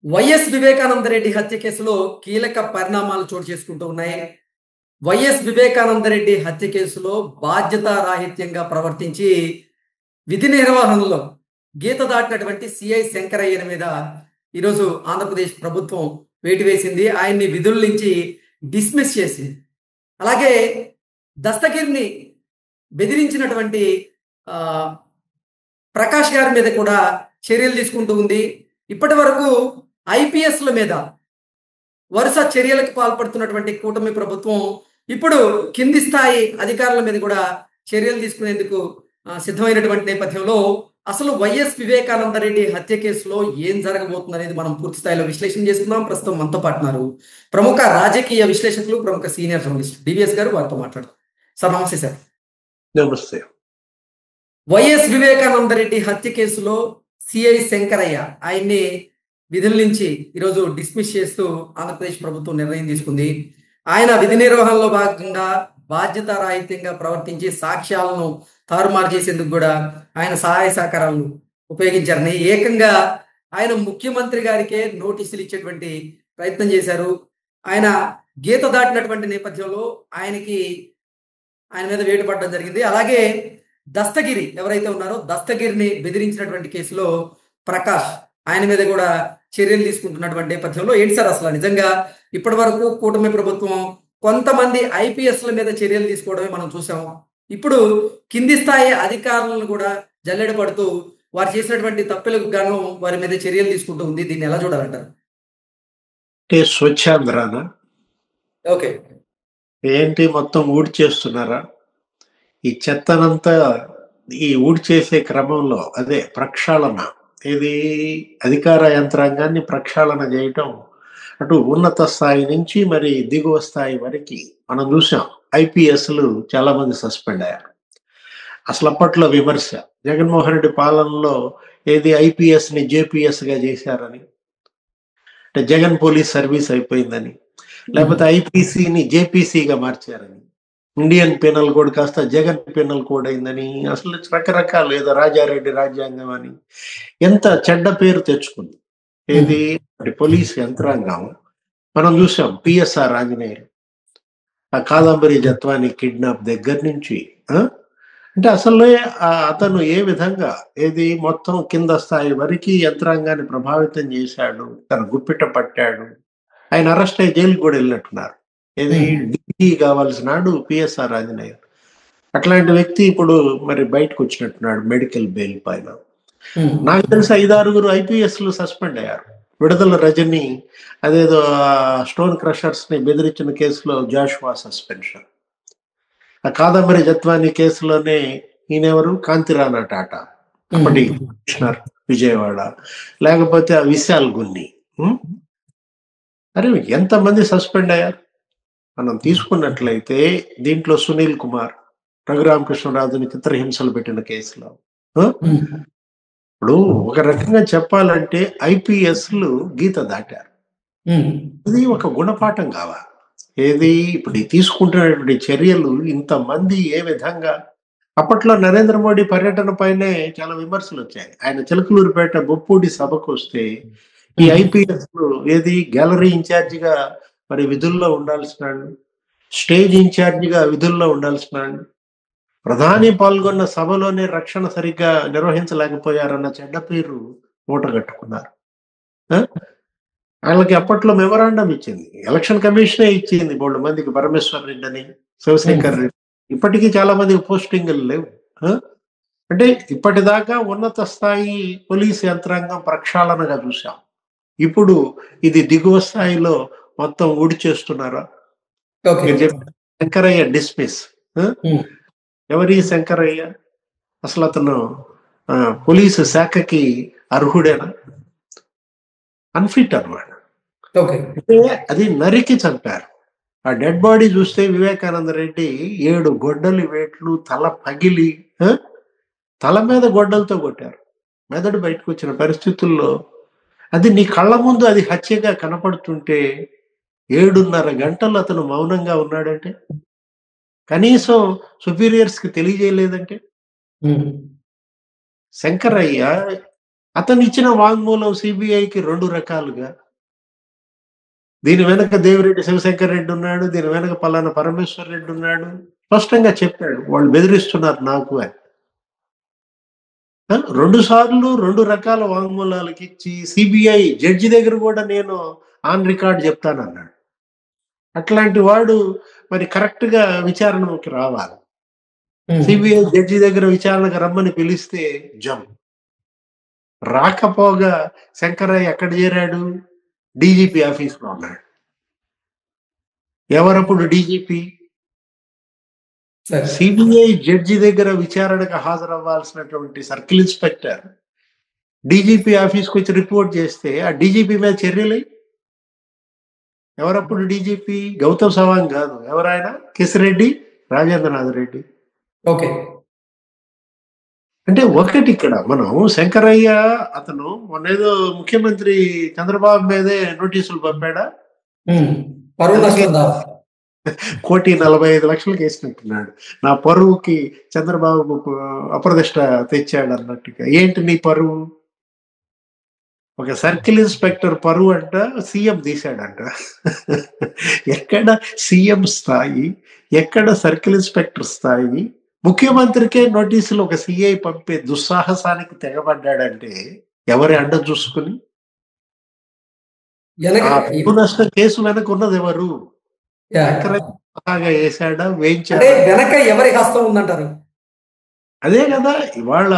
YS Vivekananda Reddy హత్య కేసులో కీలక పరిణామాలు చోటు చేసుకుంటూ ఉన్నాయి. వైఎస్ వివేకానంద రెడ్డి హత్య కేసులో బాధ్యతారాహిత్యంగా ప్రవర్తించి విధి నిర్వహణలో గీత దాటినటువంటి సిఐ శంకరయ్య మీద ఈరోజు ఆంధ్రప్రదేశ్ ప్రభుత్వం వేటు వేసింది. ఆయన్ని విధుల నుంచి డిస్మిస్ చేసింది. అలాగే దస్తగిరిని బెదిరించినటువంటి ఆ, ప్రకాష్ గారి మీద కూడా చర్యలు తీసుకుంటూ ఉంది. ఇప్పటి వరకు ఐపీఎస్ల మీద వరుస చర్యలకు పాల్పడుతున్నటువంటి కూటమి ప్రభుత్వం ఇప్పుడు కింది స్థాయి అధికారుల మీద కూడా చర్యలు తీసుకునేందుకు సిద్ధమైనటువంటి నేపథ్యంలో అసలు వైఎస్ వివేకానంద రెడ్డి హత్య కేసులో ఏం జరగబోతుంది అనేది మనం పూర్తి స్థాయిలో విశ్లేషణ చేసుకుందాం. ప్రస్తుతం మనతో పాటున్నారు ప్రముఖ రాజకీయ విశ్లేషకులు, ప్రముఖ సీనియర్ జర్నలిస్ట్ డివిఎస్ గారు. వారితో మాట్లాడతారు. సార్ నమస్తే. సార్ నమస్తే. వైఎస్ వివేకానంద రెడ్డి హత్య కేసులో సిఐ శంకరయ్య ఆయన్ని విధుల నుంచి ఈరోజు డిస్మిస్ చేస్తూ ఆంధ్రప్రదేశ్ ప్రభుత్వం నిర్ణయం తీసుకుంది. ఆయన విధి నిర్వహణలో భాగంగా బాధ్యతారాహిత్యంగా ప్రవర్తించి సాక్ష్యాలను తారుమారు చేసేందుకు కూడా ఆయన సహాయ సహకారాలను ఉపయోగించారని ఏకంగా ఆయన ముఖ్యమంత్రి గారికే నోటీసులు ఇచ్చేటువంటి ప్రయత్నం చేశారు. ఆయన గీత దాటినటువంటి నేపథ్యంలో ఆయన మీద వేటు పడడం జరిగింది. అలాగే దస్తగిరి ఎవరైతే ఉన్నారో దస్తగిరిని బెదిరించినటువంటి కేసులో ప్రకాష్ ఆయన మీద కూడా చర్యలు తీసుకుంటున్నటువంటి నేపథ్యంలో ఏంటి సార్ అసలు నిజంగా ఇప్పటి వరకు కూటమి ప్రభుత్వం కొంతమంది ఐపీఎస్ల మీద చర్యలు తీసుకోవడమే మనం చూసాం. ఇప్పుడు కింది స్థాయి అధికారులను కూడా జల్లెడ పడుతూ వారు చేసినటువంటి తప్పులకు గాను వారి మీద చర్యలు తీసుకుంటూ ఉంది. దీన్ని ఎలా చూడాలంటారు? స్వచ్ఛాంధ్రానా? ఓకే, ఏంటి మొత్తం ఊడి చేస్తున్నారా? ఈ చెత్తనంతా ఈ ఊడి చేసే క్రమంలో అదే ప్రక్షాళన, ఇది అధికార యంత్రాంగాన్ని ప్రక్షాళన చేయటం, అటు ఉన్నత స్థాయి నుంచి మరి దిగువ స్థాయి వరకు మనం చూసాం. ఐపీఎస్లు చాలా మంది సస్పెండ్ అయ్యారు. అసలు అప్పట్లో విమర్శ జగన్మోహన్ రెడ్డి పాలనలో ఏది ఐపీఎస్ ని జేపీఎస్ గా చేశారని, అంటే జగన్ పోలీస్ సర్వీస్ అయిపోయిందని, లేకపోతే ఐపీసీని జేపీసీగా మార్చారని, ఇండియన్ పీనల్ కోడ్ కాస్త జగన్ పీనల్ కోడ్ అయిందని, అసలు రకరకాలు ఏదో రాజారెడ్డి రాజ్యాంగం అని ఎంత చెడ్డ పేరు తెచ్చుకుంది ఏది పోలీస్ యంత్రాంగం. మనం చూసాం పిఎస్ఆర్ ఆంజనేయులు, ఆ కాదంబరి జత్వాని కిడ్నాప్ దగ్గర నుంచి అంటే అసలు అతను ఏ విధంగా ఏది మొత్తం కింద స్థాయి వరకు యంత్రాంగాన్ని ప్రభావితం చేశాడు, తన గుప్పిట పట్టాడు. ఆయన అరెస్ట్ అయ్యి జైలుకి కూడా వెళ్ళినట్టున్నారు. ఏది డిజీ కావాల్సినాడు పిఎస్ఆర్ ఆంజనేయులు. అట్లాంటి వ్యక్తి ఇప్పుడు మరి బయటకు వచ్చినట్టున్నాడు మెడికల్ బెయిల్ పైన. నాకు తెలిసి 5-6 ఐపీఎస్లు సస్పెండ్ అయ్యారు. విడుదల రజని అదేదో స్టోన్ క్రషర్స్ ని బెదిరించిన కేసులో జాషువా సస్పెన్షన్, ఆ కాదంబరి జత్వాని కేసులోనే ఈయనెవరు కాంతిరాణా టాటా అప్పటి కమిషనర్ విజయవాడ, లేకపోతే ఆ విశాల్ గున్ని. అరే ఎంతమంది సస్పెండ్ అయ్యారు మనం తీసుకున్నట్లయితే. దీంట్లో సునీల్ కుమార్, రఘురామకృష్ణరాజుని చిత్రహింసలు పెట్టిన కేసులో ఇప్పుడు ఒక రకంగా చెప్పాలంటే ఐపీఎస్లు గీత దాటారు. ఇది ఒక గుణపాఠం కావాలి. ఏది ఇప్పుడు తీసుకుంటున్నటువంటి చర్యలు ఇంతమంది ఏ విధంగా. అప్పట్లో నరేంద్ర మోడీ పర్యటన పైనే చాలా విమర్శలు వచ్చాయి. ఆయన చిలకలూరుపేట బొప్పూడి సభకు వస్తే ఈ ఐపీఎస్లు ఏది గ్యాలరీ ఇన్ఛార్జిగా మరి విధుల్లో ఉండాల్సినాడు, స్టేజ్ ఇన్ఛార్జిగా విధుల్లో ఉండాల్సినాడు, ప్రధాని పాల్గొన్న సభలోనే రక్షణ సరిగ్గా నిర్వహించలేకపోయారన్న చెడ్డ పేరు మూటగట్టుకున్నారు. వాళ్ళకి అప్పట్లో మెమరాండం ఇచ్చింది ఎలక్షన్ కమిషనే ఇచ్చింది బోల్డ్ మందికి, పరమేశ్వర్ రెడ్డి అని, శివశంకర్ రెడ్డి. ఇప్పటికీ చాలా మందికి పోస్టింగ్లు లేవు. అంటే ఇప్పటిదాకా ఉన్నత స్థాయి పోలీస్ యంత్రాంగం ప్రక్షాళనగా చూసాం. ఇప్పుడు ఇది దిగువ స్థాయిలో మొత్తం ఊడి చేస్తున్నారా? శంకరయ్య డిస్మిస్. ఎవరి శంకరయ్య? అసలు అతను పోలీసు శాఖకి అర్హుడేనా? అన్ఫిట్ అన్నమాట. అంటే అది నరికి చంపారు. ఆ డెడ్ బాడీ చూస్తే వివేకానంద రెడ్డి 7 గొడ్డలి వేట్లు, తల పగిలి తల మీద గొడ్డలతో కొట్టారు. మెదడు బయటకు వచ్చిన పరిస్థితుల్లో అది నీ కళ్ళ ముందు అది హత్యగా కనపడుతుంటే 7.5 గంటలు అతను మౌనంగా ఉన్నాడంటే, కనీసం సుపీరియర్స్ కి తెలియజేయలేదంటే. శంకరయ్య అతను ఇచ్చిన వాంగ్మూలం సిబిఐకి 2 రకాలుగా. దీని వెనక దేవిరెడ్డి శివశంకర్ రెడ్డి ఉన్నాడు, దీని వెనక పలానా పరమేశ్వర్ రెడ్డి ఉన్నాడు. స్పష్టంగా చెప్పాడు, వాళ్ళు బెదిరిస్తున్నారు నాకు అని. 2 సార్లు 2 రకాల వాంగ్మూలాలకి ఇచ్చి సిబిఐ జడ్జి దగ్గర కూడా నేను ఆన్ రికార్డ్ చెప్తానన్నాడు. అట్లాంటి వాడు మరి కరెక్ట్ గా విచారణకి రావాలి. సిబిఐ జడ్జి దగ్గర విచారణకు రమ్మని పిలిస్తే రాకపోగా శంకరయ్య ఎక్కడ చేరాడు? డీజీపీ ఆఫీస్ లో ఉన్నాడు. ఎవరప్పుడు డీజీపీ? సిబిఐ జడ్జి దగ్గర విచారణకు హాజరవ్వాల్సినటువంటి సర్కిల్ ఇన్స్పెక్టర్ డీజీపీ ఆఫీస్కి వచ్చి రిపోర్ట్ చేస్తే ఆ డీజీపీ మీద చర్యలు. ఎవరప్పుడు డీజీపీ? గౌతమ్ సవాంగ్ కాదు, ఎవరైనా కేసిరెడ్డి రాజేంద్రనాథ్ రెడ్డి. ఓకే. అంటే ఒకటి ఇక్కడ మనం శంకరయ్య అతను మొన్నేదో ముఖ్యమంత్రి చంద్రబాబు మీదే నోటీసులు పంపాడా? 1,45,00,000 వేసినట్టున్నాడు. నా పరువుకి చంద్రబాబు అప్రదిష్ట తెచ్చాడు అన్నట్టుగా. ఏంటి నీ పరువు? ఒక సర్కిల్ ఇన్స్పెక్టర్ పరువు అంట సీఎం తీశాడంట. ఎక్కడ సీఎం స్థాయి, ఎక్కడ సర్కిల్ ఇన్స్పెక్టర్ స్థాయి? ముఖ్యమంత్రికే నోటీసులు ఒక సిఐ పంపే దుస్సాహసానికి తెగబడ్డాడంటే ఎవరి అండ చూసుకుని? నష్టం కేసు వెనక ఉన్నది ఎవరు? వేసాడా, వేయించాడా? వెనక ఎవరి హస్తం ఉందంటారు? అదే కదా. ఇవాళ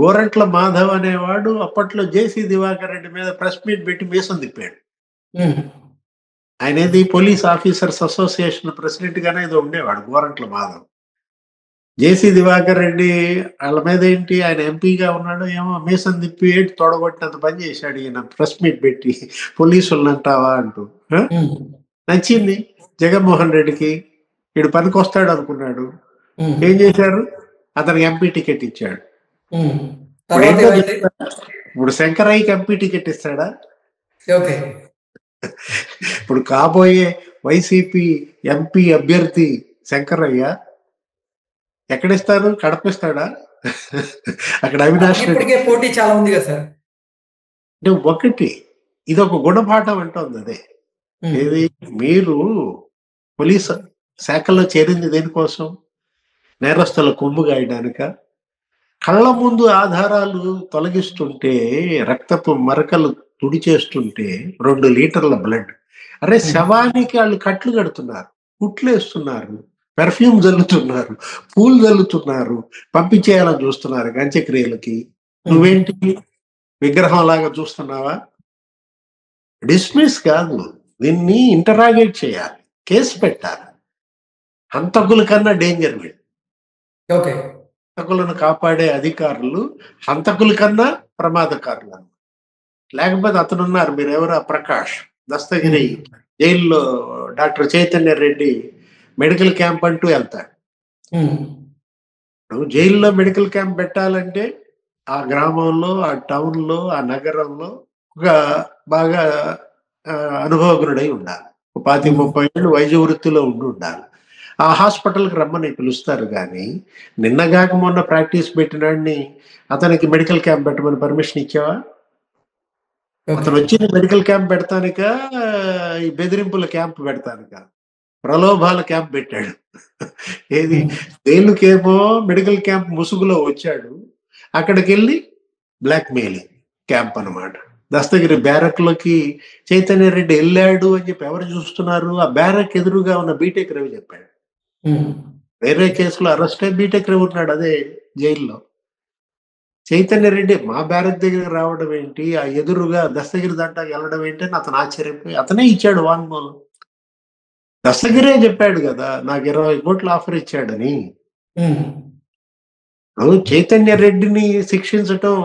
గోరంట్ల మాధవ్ అనేవాడు అప్పట్లో జేసీ దివాకర్ రెడ్డి మీద ప్రెస్ మీట్ పెట్టి మీసం తిప్పాడు. ఆయన ఏది పోలీస్ ఆఫీసర్స్ అసోసియేషన్ ప్రెసిడెంట్ గానే ఏదో ఉండేవాడు గోరంట్ల మాధవ్. జేసీ దివాకర్ రెడ్డి వాళ్ళ మీద ఏంటి, ఆయన ఎంపీగా ఉన్నాడు, ఏమో మీసం తిప్పి ఏంటి తొడగొట్టినంత పని చేశాడు ఈయన ప్రెస్ మీట్ పెట్టి. పోలీసులను అంటావా అంటూ. నచ్చింది జగన్మోహన్ రెడ్డికి, వీడు పనికి వస్తాడు అనుకున్నాడు. ఏం చేశారు? అతనికి ఎంపీ టికెట్ ఇచ్చాడు. ఇప్పుడు శంకరయ్యకి ఎంపీ టికెట్ ఇస్తాడా? ఇప్పుడు కాబోయే వైసీపీ ఎంపీ అభ్యర్థి శంకరయ్య ఎక్కడిస్తారు? కడపిస్తాడా? అక్కడ అవినాష్ రెడ్డి పోటీ చాలా ఉంది కదా సార్. అంటే ఒకటి ఇది ఒక గుణపాఠం అంటోంది. అదే ఏది, మీరు పోలీస్ శాఖలో చేరింది దేనికోసం? నేరస్తుల కొమ్ము గాయడానిక? కళ్ళ ముందు ఆధారాలు తొలగిస్తుంటే, రక్తపు మరకలు తుడిచేస్తుంటే 2 లీటర్ల బ్లడ్. అరే శవానికి వాళ్ళు కట్లు కడుతున్నారు, కుట్లేస్తున్నారు, పెర్ఫ్యూమ్ జల్లుతున్నారు, పూలు జల్లుతున్నారు, పంపించేయాలని చూస్తున్నారు అంత్యక్రియలకి. నువ్వేంటి విగ్రహం లాగా చూస్తున్నావా? డిస్మిస్ కాదు, దీన్ని ఇంటరాగేట్ చేయాలి, కేసు పెట్టాలి. హంతకుల కన్నా డేంజర్ వీళ్ళు. హంతకులను కాపాడే అధికారులు హంతకుల కన్నా ప్రమాదకారులు. లేకపోతే అతనున్నారు, మీరు ఎవరు, ప్రకాష్ దస్తగిరి జైల్లో doctor Chaitanya Reddy medical camp అంటూ వెళ్తాడు. జైల్లో మెడికల్ క్యాంప్ పెట్టాలంటే ఆ గ్రామంలో, ఆ టౌన్ లో, ఆ నగరంలో ఒక బాగా అనుభవజ్ఞుడై ఉండాలి. 25-30 ఏళ్ళు వైద్య వృత్తిలో ఉండాలి. ఆ హాస్పిటల్కి రమ్మని పిలుస్తారు. కానీ నిన్నగాక మొన్న ప్రాక్టీస్ పెట్టినాడిని అతనికి మెడికల్ క్యాంప్ పెట్టమని పర్మిషన్ ఇచ్చావా? అతను వచ్చిన మెడికల్ క్యాంప్ పెడతానిక, ఈ బెదిరింపుల క్యాంప్ పెడతానిక? ప్రలోభాల క్యాంప్ పెట్టాడు. ఏది, దేనికేమో మెడికల్ క్యాంప్ ముసుగులో వచ్చాడు, అక్కడికి వెళ్ళి బ్లాక్ మెయిలింగ్ క్యాంప్ అన్నమాట. దస్తగిరి బ్యారక్ లోకి చైతన్య రెడ్డి వెళ్ళాడు అని చెప్పి ఎవరు చూస్తున్నారు? ఆ బ్యారక్ ఎదురుగా ఉన్న బీటెక్ రవి చెప్పాడు. వేరే కేసులో అరెస్ట్ అయి బీటెక్ రవి ఉన్నాడు అదే జైల్లో. చైతన్య రెడ్డి మా బ్యారక్ దగ్గర రావడం ఏంటి, ఆ ఎదురుగా దస్తగిరి దాంట్లోకి వెళ్ళడం ఏంటి అని అతను ఆశ్చర్యపోయి అతనే ఇచ్చాడు వాంగ్మూలం. దస్తగిరే చెప్పాడు కదా నాకు 20 కోట్లు ఆఫర్ ఇచ్చాడని. చైతన్య రెడ్డిని శిక్షించటం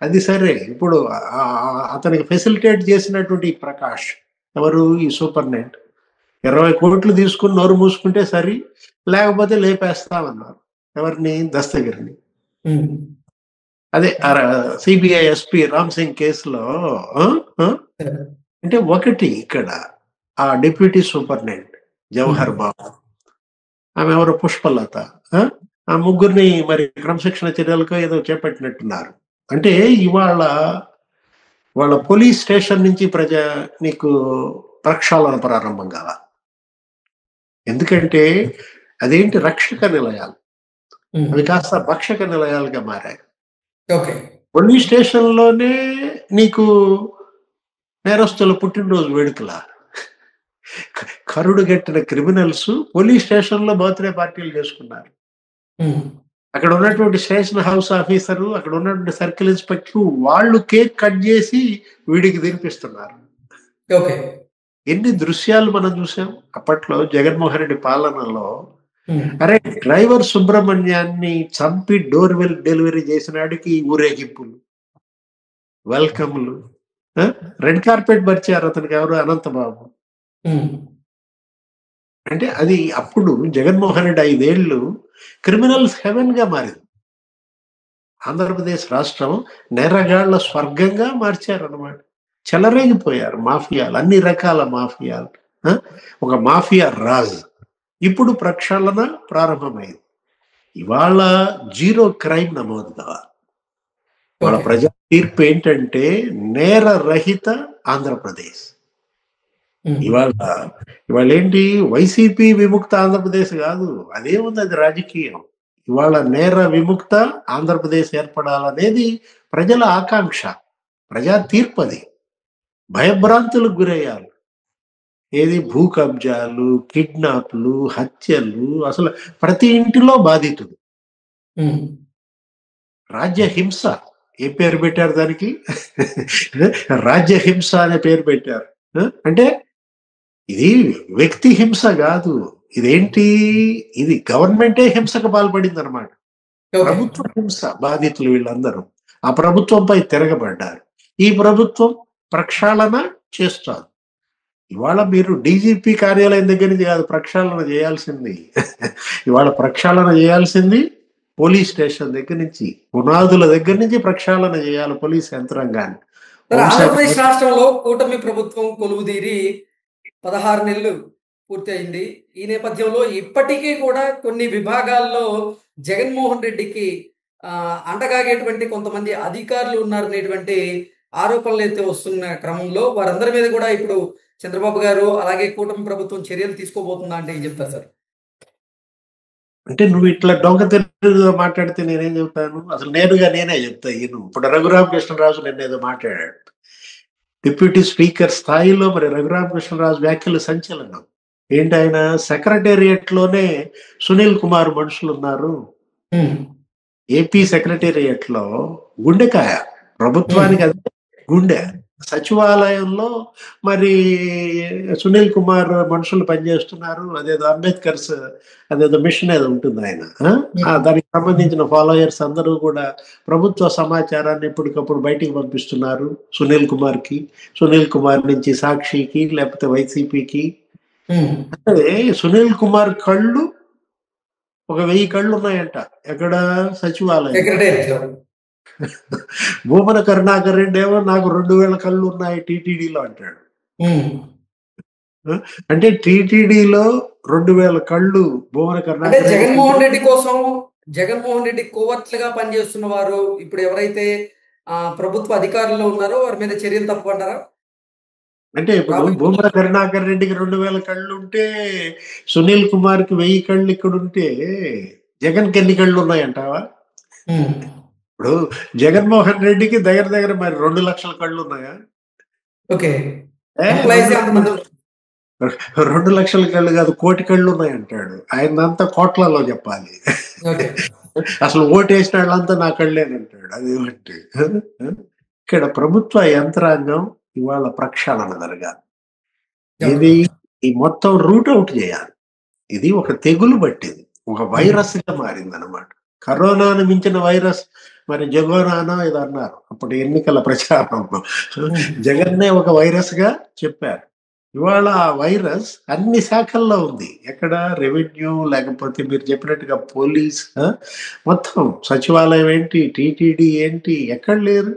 అది సరే, ఇప్పుడు అతనికి ఫెసిలిటేట్ చేసినటువంటి ప్రకాష్ ఎవరు? ఈ సూపర్నెంట్ 20 కోట్లు తీసుకుని నోరు మూసుకుంటే సరి, లేకపోతే లేపేస్తామన్నారు. ఎవరిని? దస్తగిరిని. అదే సిబిఐ ఎస్పీ రామ్ సింగ్ కేసులో. అంటే ఒకటి ఇక్కడ ఆ డిప్యూటీ సూపర్నెంట్ జవహర్ బాబు, ఆమె ఎవరు? పుష్పలత. ఆ ముగ్గురిని మరి క్రమశిక్షణ చర్యలకు ఏదో చేపట్టినట్టున్నారు. అంటే ఇవాళ వాళ్ళ పోలీస్ స్టేషన్ నుంచి నీకు ప్రక్షాళన ప్రారంభం కాల. ఎందుకంటే అదేంటి రక్షక నిలయాలు, అవి కాస్త భక్షక నిలయాలుగా మారాయి. ఓకే. పోలీస్ స్టేషన్లోనే నీకు నేరస్తుల పుట్టినరోజు వేడుకల, కరుడు గట్టిన క్రిమినల్స్ పోలీస్ స్టేషన్లో బర్త్డే పార్టీలు చేసుకున్నారు. అక్కడ ఉన్నటువంటి స్టేషన్ హౌస్ ఆఫీసరు, అక్కడ ఉన్నటువంటి సర్కిల్ ఇన్స్పెక్టర్ వాళ్ళు కేక్ కట్ చేసి వీడికి తినిపిస్తున్నారు. ఓకే. ఎన్ని దృశ్యాలు మనం చూసాం అప్పట్లో జగన్మోహన్ రెడ్డి పాలనలో. అరే, డ్రైవర్ సుబ్రహ్మణ్యాన్ని చంపి డోర్ డెలివరీ చేసినాడికి ఊరేగింపులు, వెల్కమ్లు, రెడ్ కార్పెట్ పరిచారు అతనికి. ఎవరు? అనంతబాబు. అంటే అది అప్పుడు జగన్మోహన్ రెడ్డి 5 ఏళ్ళు క్రిమినల్స్ హెవెన్ గా మారింది. ఆంధ్రప్రదేశ్ రాష్ట్రం నేరగాళ్ల స్వర్గంగా మార్చారన్నమాట. చెలరేగిపోయారు మాఫియాలు, అన్ని రకాల మాఫియాలు. ఒక మాఫియా రాజు. ఇప్పుడు ప్రక్షాళన ప్రారంభమైంది. ఇవాళ 0 క్రైమ్ నమోదు కావాలి. వాళ్ళ ప్రజా తీర్పు ఏంటంటే నేర రహిత ఆంధ్రప్రదేశ్. ఇవాళ ఏంటి, వైసీపీ విముక్త ఆంధ్రప్రదేశ్ కాదు, అదేముంది, అది రాజకీయం. ఇవాళ నేర విముక్త ఆంధ్రప్రదేశ్ ఏర్పడాలనేది ప్రజల ఆకాంక్ష, ప్రజా తీర్పు. అది భయభ్రాంతులకు గురయ్యారు. ఏది, భూ కబ్జాలు, కిడ్నాప్లు, హత్యలు, అసలు ప్రతి ఇంటిలో బాధితుడు. రాజ్య హింస, ఏ పేరు పెట్టారు దానికి? రాజ్య హింస అనే పేరు పెట్టారు. అంటే ఇది వ్యక్తి హింస కాదు, ఇదేంటి, ఇది గవర్నమెంటే హింసకు పాల్పడింది అనమాట. ప్రభుత్వ హింస, బాధితులు వీళ్ళందరూ ఆ ప్రభుత్వంపై తిరగబడ్డారు. ఈ ప్రభుత్వం ప్రక్షాళన చేస్తారు. ఇవాళ మీరు డీజీపీ కార్యాలయం దగ్గర నుంచి కాదు ప్రక్షాళన చేయాల్సింది. ఇవాళ ప్రక్షాళన చేయాల్సింది పోలీస్ స్టేషన్ దగ్గర నుంచి, పునాదుల దగ్గర నుంచి ప్రక్షాళన చేయాలి పోలీస్ యంత్రాంగాన్ని. ఆంధ్రప్రదేశ్ రాష్ట్రంలో కూటమి ప్రభుత్వం కొలువుదీరి 16 నెలలు పూర్తి అయింది. ఈ నేపథ్యంలో ఇప్పటికీ కూడా కొన్ని విభాగాల్లో జగన్మోహన్ రెడ్డికి అండగాగేటువంటి కొంతమంది అధికారులు ఉన్నారనేటువంటి ఆరోపణలు అయితే వస్తున్న క్రమంలో వారందరి మీద కూడా ఇప్పుడు చంద్రబాబు గారు అలాగే కూటమి ప్రభుత్వం చర్యలు తీసుకోబోతుందా అంటే ఏం చెప్తారు సార్? అంటే నువ్వు ఇట్లా దొంగ తెలుగుగా మాట్లాడితే నేనేం చెప్తాను? అసలు నేనే చెప్తా. ఇప్పుడు రఘురామకృష్ణరాజు నిన్నేదో మాట్లాడాడు. డిప్యూటీ స్పీకర్ స్థాయిలో మరి రఘురామకృష్ణరాజు వ్యాఖ్యలు సంచలనం. ఏంటి, ఆయన సెక్రటేరియట్ లోనే సునీల్ కుమార్ మనుషులు ఉన్నారు. ఏపీ సెక్రటేరియట్ లో గుండెకాయ, ప్రభుత్వానికి అదే గుండె. సచివాలయంలో మరి సునీల్ కుమార్ మనుషులు పనిచేస్తున్నారు. అదేదో అంబేద్కర్స్ అదేదో మిషన్ ఏదో ఉంటుంది ఆయన, దానికి సంబంధించిన ఫాలోయర్స్ అందరూ కూడా ప్రభుత్వ సమాచారాన్ని ఎప్పటికప్పుడు బయటికి పంపిస్తున్నారు సునీల్ కుమార్ నుంచి సాక్షికి లేకపోతే వైసీపీకి. అంటే సునీల్ కుమార్ కళ్ళు ఒక 1000 కళ్ళు ఉన్నాయంట. ఎక్కడ? సచివాలయం. భూమన కరుణాకర్ రెడ్డి ఏమో నాకు 2000 కళ్ళు ఉన్నాయి టీటీడీలో అంటాడు. అంటే టీటీడీలో 2000 కళ్ళు భూమన కరుణాకర్ రెడ్డి. జగన్మోహన్ రెడ్డి కోవట్లుగా పనిచేస్తున్న వారు ఇప్పుడు ఎవరైతే ప్రభుత్వ అధికారుల్లో ఉన్నారో వారి మీద చర్యలు తప్పమంటారా? అంటే ఇప్పుడు భూమన కరుణాకర్ రెడ్డికి 2000 కళ్ళు ఉంటే సునీల్ కుమార్ కి 1000 కళ్ళు ఇక్కడ ఉంటే జగన్ కి ఎన్ని కళ్ళు ఉన్నాయంటావా? ఇప్పుడు జగన్మోహన్ రెడ్డికి దగ్గర మరి 2 లక్షల కళ్ళు ఉన్నాయా? 2 లక్షల కళ్ళు కాదు, 1 కోటి కళ్ళు ఉన్నాయంటాడు. ఆయనంతా కోట్లలో చెప్పాలి. అసలు ఓటేసిన వాళ్ళంతా నా కళ్ళేనంటాడు. అదేమంటే ఇక్కడ ప్రభుత్వ యంత్రాంగం ఇవాళ ప్రక్షాళన జరగాలి. ఇది ఈ మొత్తం రూట్ అవుట్ చేయాలి. ఇది ఒక తెగులు పట్టింది, ఒక వైరస్ గా మారింది అనమాట. కరోనాను మించిన వైరస్ మరి జగోనానో ఏదో అన్నారు అప్పుడు ఎన్నికల ప్రచారంలో. జగన్నే ఒక వైరస్ గా చెప్పారు. ఇవాళ ఆ వైరస్ అన్ని శాఖల్లో ఉంది. ఎక్కడ? రెవెన్యూ, లేకపోతే మీరు చెప్పినట్టుగా పోలీస్, మొత్తం సచివాలయం ఏంటి, టీటీడీ ఏంటి, ఎక్కడ లేరు.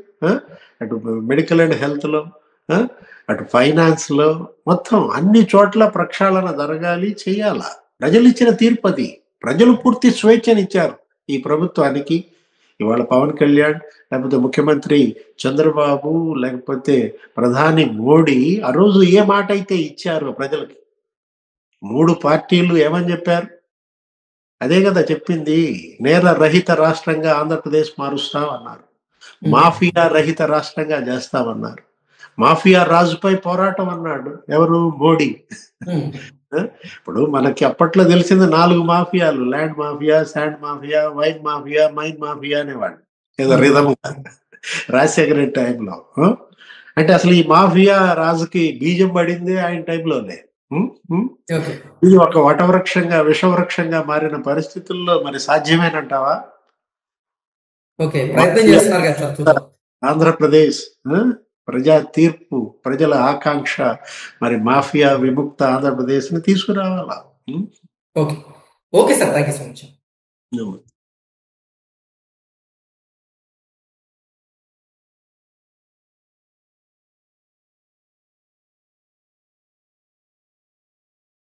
అటు మెడికల్ అండ్ హెల్త్ లో, అటు ఫైనాన్స్ లో, మొత్తం అన్ని చోట్ల ప్రక్షాళన జరగాలి, చేయాలా. ప్రజలు ఇచ్చిన తీర్పు అది. ప్రజలు పూర్తి స్వేచ్ఛనిచ్చారు ఈ ప్రభుత్వానికి. ఇవాళ పవన్ కళ్యాణ్, లేకపోతే ముఖ్యమంత్రి చంద్రబాబు, లేకపోతే ప్రధాని మోడీ ఆ రోజు ఏ మాట అయితే ఇచ్చారు ప్రజలకి, 3 పార్టీలు ఏమని చెప్పారు? అదే కదా చెప్పింది. నేర రహిత రాష్ట్రంగా ఆంధ్రప్రదేశ్ మారుస్తామన్నారు. మాఫియా రహిత రాష్ట్రంగా చేస్తామన్నారు. మాఫియా రాజుపై పోరాటం అన్నాడు ఎవరు? మోడీ. ఇప్పుడు మనకి అప్పట్లో తెలిసింది 4 మాఫియాలు: land mafia, sand mafia, wine mafia, mine mafia అనేవాడు. ఏదో రిధముగా రాజశేఖర రెడ్డి టైంలో. అంటే అసలు ఈ మాఫియా రాజుకి బీజం పడింది ఆయన టైంలోనే. ఇది ఒక వటవృక్షంగా, విషవృక్షంగా మారిన పరిస్థితుల్లో మరి సాధ్యమేనంటావా? ప్రయత్నం చేస్తున్నారు కదా సార్ చూద్దాం. ఆంధ్రప్రదేశ్ ప్రజా తీర్పు, ప్రజల ఆకాంక్ష మరి మాఫియా విముక్త ఆంధ్రప్రదేశ్ ని తీసుకురావాలా. Okay sir, thank you so much.